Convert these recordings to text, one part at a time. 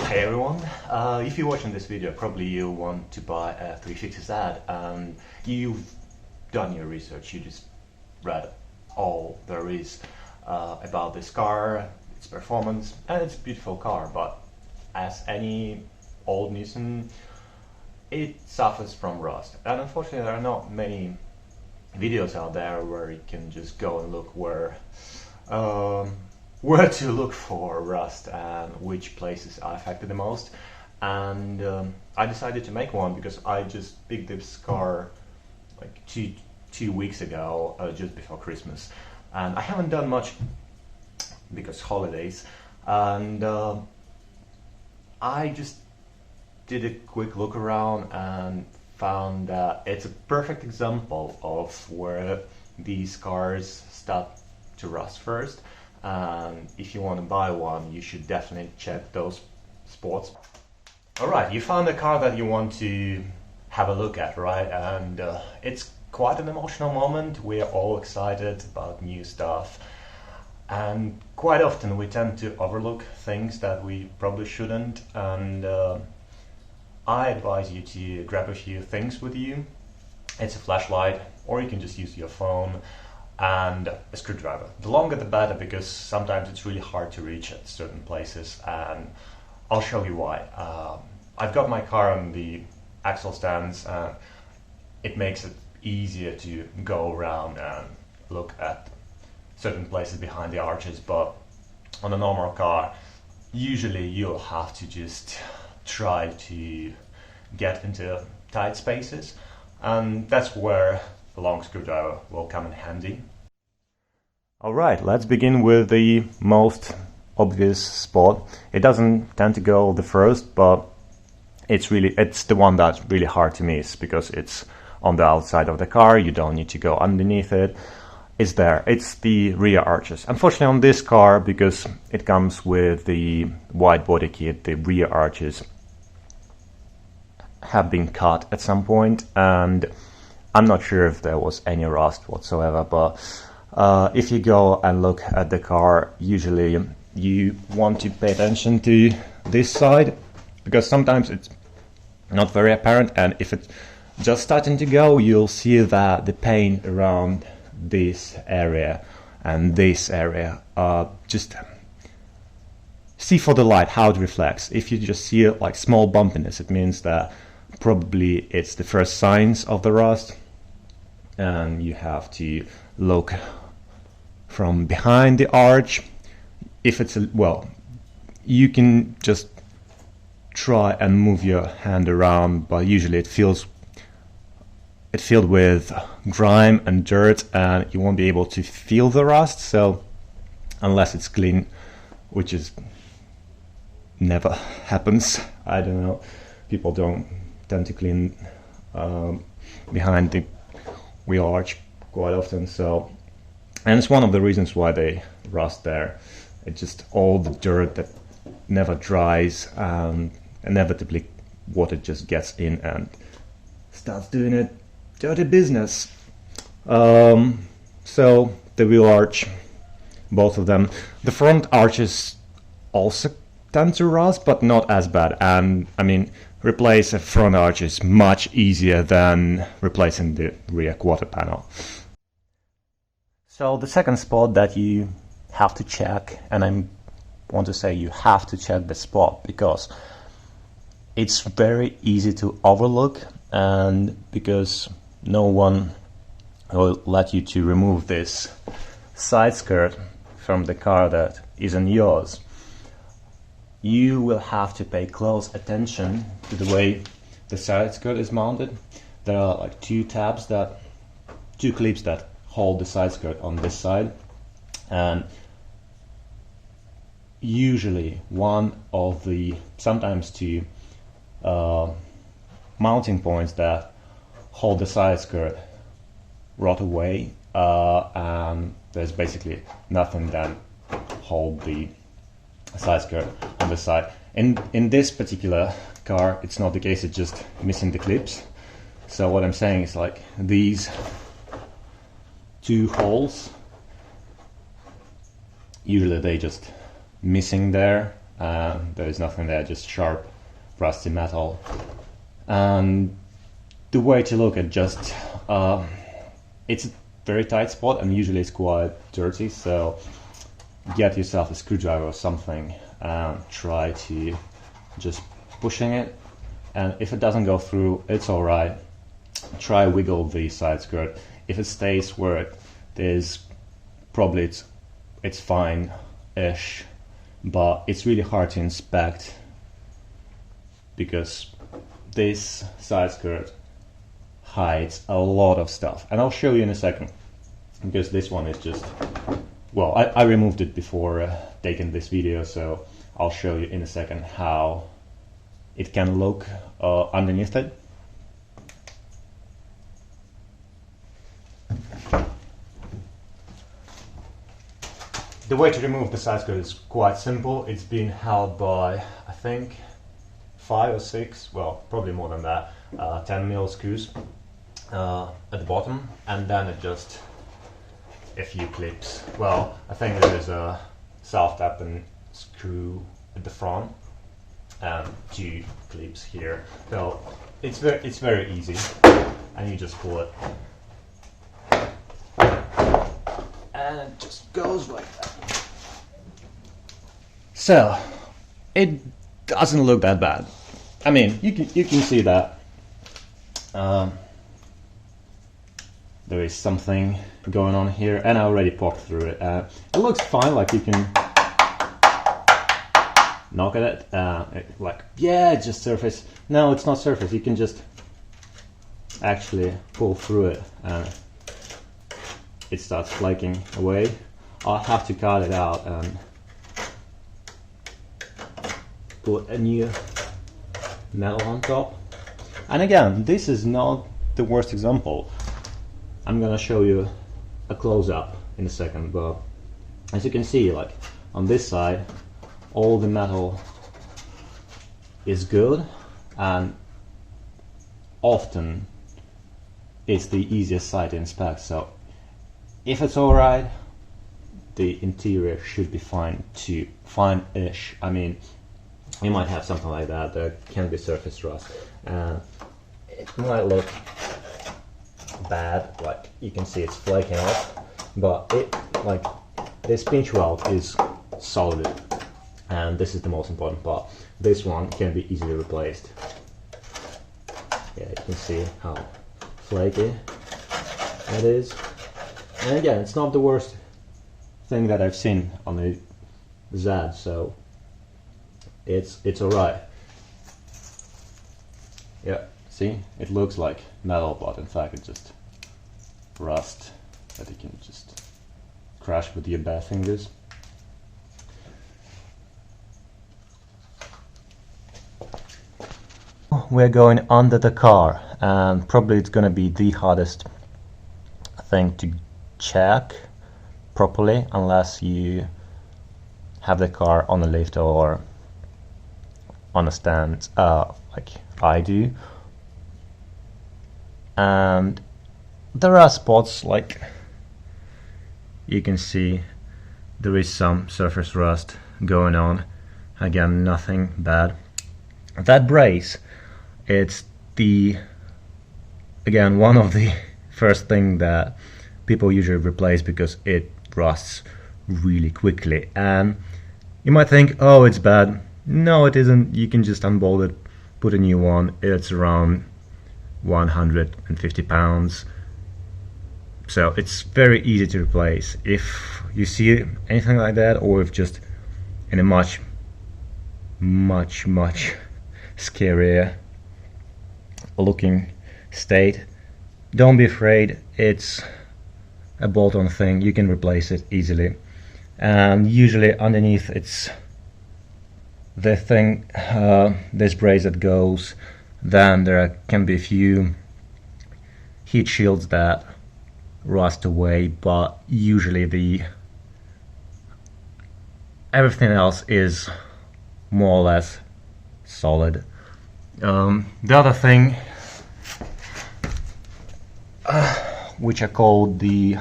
Hey everyone, if you're watching this video, probably you want to buy a 350Z and you've done your research, you just read all there is about this car, its performance, and it's a beautiful car, but as any old Nissan, it suffers from rust. And unfortunately there are not many videos out there where you can just go and look where to look for rust and which places are affected the most. And I decided to make one because I just picked this car like two weeks ago, just before Christmas, and I haven't done much because holidays, and I just did a quick look around and found that it's a perfect example of where these cars start to rust first. And if you want to buy one, you should definitely check those spots. Alright, you found a car that you want to have a look at, right? And it's quite an emotional moment. We're all excited about new stuff. And quite often we tend to overlook things that we probably shouldn't. And I advise you to grab a few things with you. It's a flashlight, or you can just use your phone, and a screwdriver. The longer the better, because sometimes it's really hard to reach at certain places, and I'll show you why. I've got my car on the axle stands, and it makes it easier to go around and look at certain places behind the arches, but on a normal car, usually you'll have to just try to get into tight spaces, and that's where the long screwdriver will come in handy. Alright, let's begin with the most obvious spot. It doesn't tend to go the first, but it's the one that's really hard to miss because it's on the outside of the car. You don't need to go underneath it. It's there. It's the rear arches. Unfortunately on this car, because it comes with the wide body kit, the rear arches have been cut at some point, and I'm not sure if there was any rust whatsoever, but if you go and look at the car, usually you want to pay attention to this side, because sometimes it's not very apparent, and if it's just starting to go, you'll see that the paint around this area and this area, just see for the light how it reflects. If you just see like small bumpiness, it means that probably it's the first signs of the rust, and you have to look from behind the arch. If it's you can just try and move your hand around, but usually it's filled with grime and dirt, and you won't be able to feel the rust. So unless it's clean, which is never happens, I don't know, people don't tend to clean behind the wheel arch quite often, so, and it's one of the reasons why they rust there. It's just all the dirt that never dries, and inevitably water just gets in and starts doing it dirty business. So the wheel arch, both of them, the front arches also tend to rust, but not as bad. And I mean, replace a front arch is much easier than replacing the rear quarter panel. So the second spot that you have to check, and I want to say you have to check the spot because it's very easy to overlook, and because no one will let you to remove this side skirt from the car that isn't yours, you will have to pay close attention to the way the side skirt is mounted. There are like two clips that hold the side skirt on this side, and usually one of the, sometimes two mounting points that hold the side skirt rot away, and there's basically nothing that hold the side skirt on the side. In this particular car, it's not the case, it's just missing the clips. So what I'm saying is, like, these two holes, usually they just missing there, There is nothing there, just sharp, rusty metal. And the way to look at just it's a very tight spot, and usually it's quite dirty, so get yourself a screwdriver or something and try to just pushing it, and if it doesn't go through, it's alright. Try wiggle the side skirt. If it stays where it is, probably it's fine-ish, but it's really hard to inspect because this side skirt hides a lot of stuff, and I'll show you in a second, because this one is just, well, I removed it before taking this video, so I'll show you in a second how it can look underneath it. The way to remove the side skirt is quite simple. It's been held by, I think, 5 or 6, well, probably more than that, 10mm screws at the bottom, and then it just a few clips. Well, I think there is a self-tapping screw at the front and 2 clips here. So it's very easy, and you just pull it, and it just goes like that. So it doesn't look that bad. I mean, you can see that there is something going on here, and I already poked through it. It looks fine, like you can knock at it, like, yeah, it's just surface. No, it's not surface. You can just actually pull through it, and it starts flaking away. I'll have to cut it out and put a new metal on top. And again, this is not the worst example. I'm gonna show you a close-up in a second, but as you can see, like on this side, all the metal is good, and often it's the easiest side to inspect. So if it's alright, the interior should be fine too, fine-ish. I mean, you might have something like that. There can be surface rust. It might look bad, like you can see it's flaking off, but like this pinch weld is solid, and this is the most important part. This one can be easily replaced. Yeah, you can see how flaky it is. And again, it's not the worst thing that I've seen on the Z, so it's alright. Yeah, see, it looks like metal, but in fact it's just rust that you can just crash with your bare fingers. We're going under the car, and probably it's gonna be the hardest thing to check properly unless you have the car on a lift or on a stand, like I do. And there are spots, like you can see there is some surface rust going on. Again, nothing bad. That brace, it's again one of the first thing that people usually replace because it rusts really quickly. And you might think, oh, it's bad. No, it isn't. You can just unbolt it, put a new one. It's around 150 pounds. So it's very easy to replace. If you see anything like that, or if just in a much scarier looking state, don't be afraid. It's a bolt-on thing. You can replace it easily. And usually underneath it's the thing, this brace that goes. Then there can be a few heat shields that rust away, but usually everything else is more or less solid. The other thing, which are called the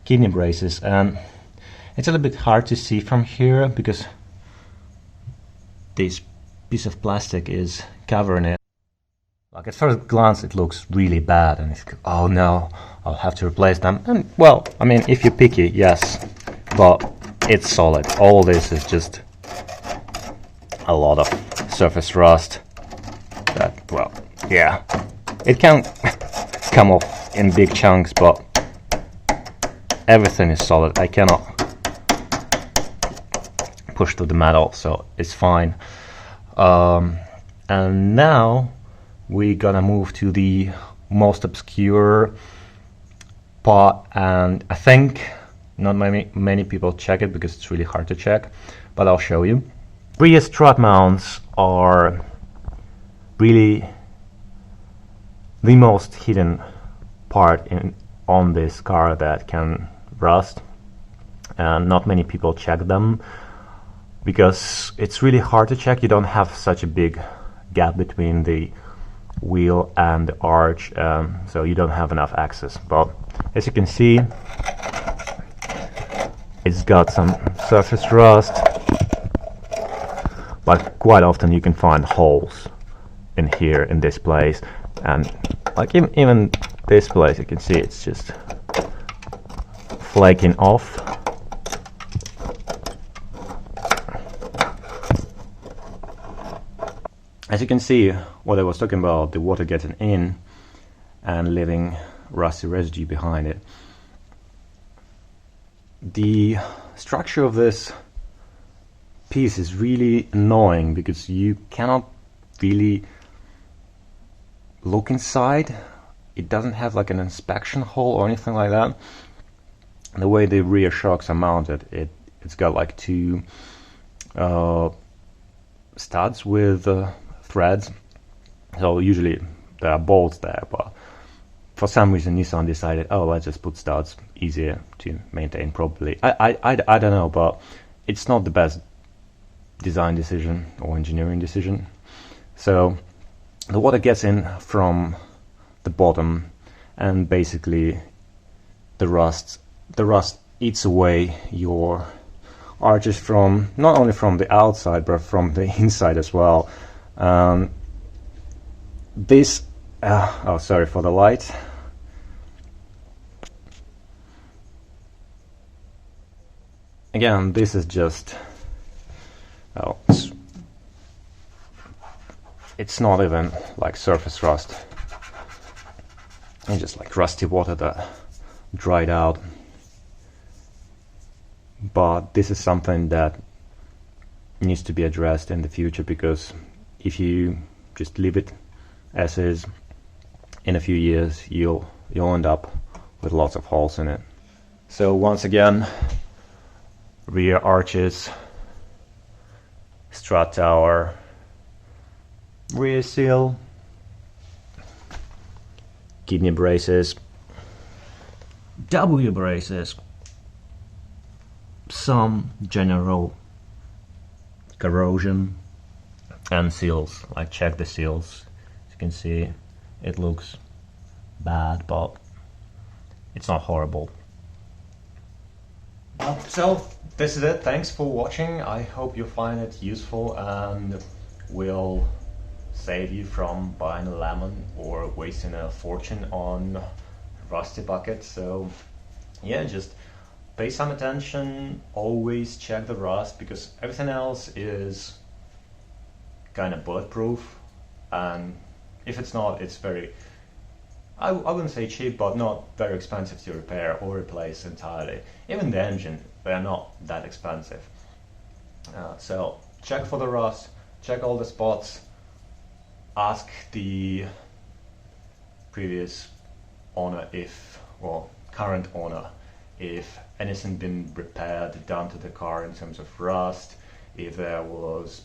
kidney braces, and it's a little bit hard to see from here because this piece of plastic is covering it. Like at first glance it looks really bad and it's, oh no, I'll have to replace them. And well, I mean, if you're picky, yes, but it's solid. All this is just a lot of surface rust that, well, yeah, it can come off in big chunks, but everything is solid. I cannot push through the metal, so it's fine. And now we're gonna move to the most obscure part, and I think not many people check it because it's really hard to check, but I'll show you. Rear strut mounts are really the most hidden part on this car that can rust, and not many people check them because it's really hard to check. You don't have such a big gap between the wheel and the arch, so you don't have enough access. But as you can see, it's got some surface rust, but quite often you can find holes in here, in this place, and like even this place, you can see it's just flaking off. As you can see, what I was talking about, the water getting in and leaving rusty residue behind it. The structure of this piece is really annoying because you cannot really look inside. It doesn't have like an inspection hole or anything like that. The way the rear shocks are mounted, it's got like two studs with threads, so usually there are bolts there, but for some reason Nissan decided, oh, let's just put studs, easier to maintain properly. I don't know, but it's not the best design decision or engineering decision. So the water gets in from the bottom, and basically the rust eats away your arches from not only from the outside but from the inside as well. This oh, sorry for the light. Again, this is just, oh, it's not even like surface rust. It's just like rusty water that dried out. But this is something that needs to be addressed in the future, because if you just leave it as is, in a few years you'll end up with lots of holes in it. So once again, rear arches, strut tower, rear seal, kidney braces, W braces, some general corrosion, and seals. Like, check the seals. As you can see, it looks bad, but it's not horrible. So this is it. Thanks for watching. I hope you find it useful and will save you from buying a lemon or wasting a fortune on rusty buckets. So yeah, just pay some attention, always check the rust, because everything else is kind of bulletproof, and if it's not, it's very, I wouldn't say cheap, but not very expensive to repair or replace entirely. Even the engine, they're not that expensive. So check for the rust, check all the spots, ask the previous owner current owner, if anything been repaired, done to the car in terms of rust, if there was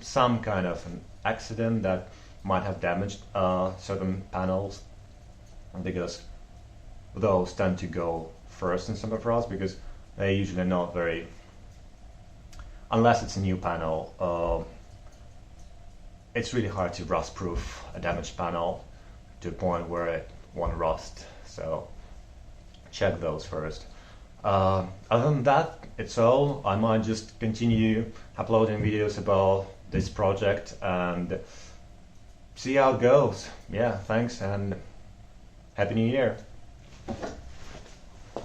some kind of an accident that might have damaged certain panels, because those tend to go first in some of rust, because they're usually not very, unless it's a new panel, it's really hard to rust proof a damaged panel to a point where it won't rust. So check those first. Other than that, it's all. I might just continue uploading videos about this project and see how it goes. Yeah, thanks and Happy New Year.